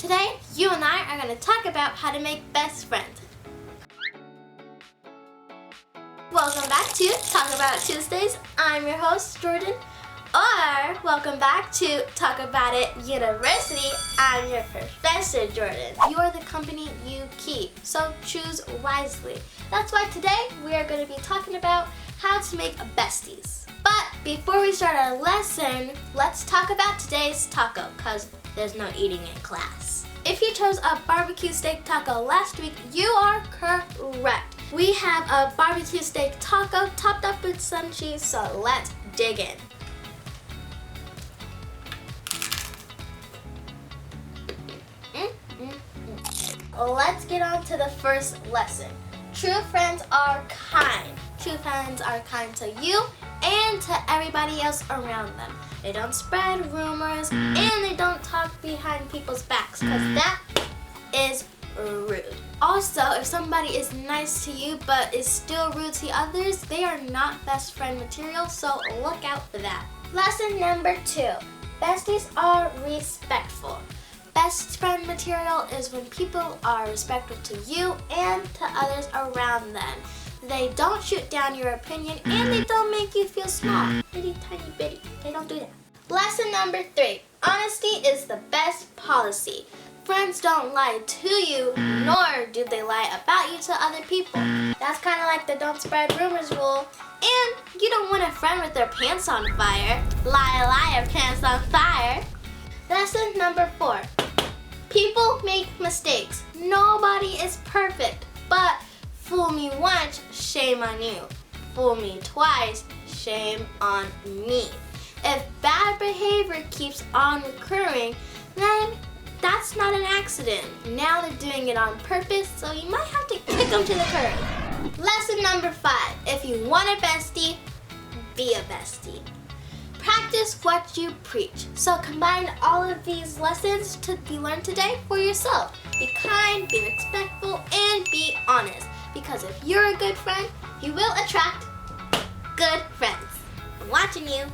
Today, you and I are going to talk about how to make best friends. Welcome back to Talk About It Tuesdays. I'm your host, Jordyn. Or, welcome back to Talk About It University. I'm your professor, Jordyn. You are the company you keep, so choose wisely. That's why today we are going to be talking about how to make besties. But before we start our lesson, let's talk about today's taco, because there's no eating in class. If you chose a barbecue steak taco last week, you are correct. We have a barbecue steak taco topped up with some cheese, so let's dig in. Let's get on to the first lesson. True friends are kind. True friends are kind to you and to everybody else around them. They don't spread rumors and they don't talk behind people's backs, because that is rude. Also, if somebody is nice to you but is still rude to others, they are not best friend material, so look out for that. Lesson number 2. Besties are respectful. Best friend material is when people are respectful to you and to others around them. They don't shoot down your opinion and they don't make you feel small. Bitty, tiny, bitty. They don't do that. Lesson number 3. Honesty is the best policy. Friends don't lie to you, nor do they lie about you to other people. That's kind of like the don't spread rumors rule. And you don't want a friend with their pants on fire. Liar, liar, pants on fire. Lesson number 4. People make mistakes. Nobody is perfect, but fool me once, shame on you. Fool me twice, shame on me. If bad behavior keeps on recurring, then that's not an accident. Now they're doing it on purpose, so you might have to kick them to the curb. Lesson number 5. If you want a bestie, be a bestie. Practice what you preach. So combine all of these lessons to be learned today for yourself. Be kind, be respectful, and be honest. Because if you're a good friend, you will attract good friends. I'm watching you.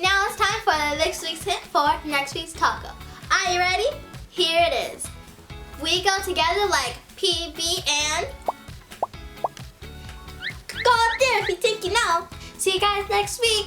Now it's time for this week's hint for next week's taco. Are you ready? Here it is. We go together like PB and go up there if you think you know. See you guys next week.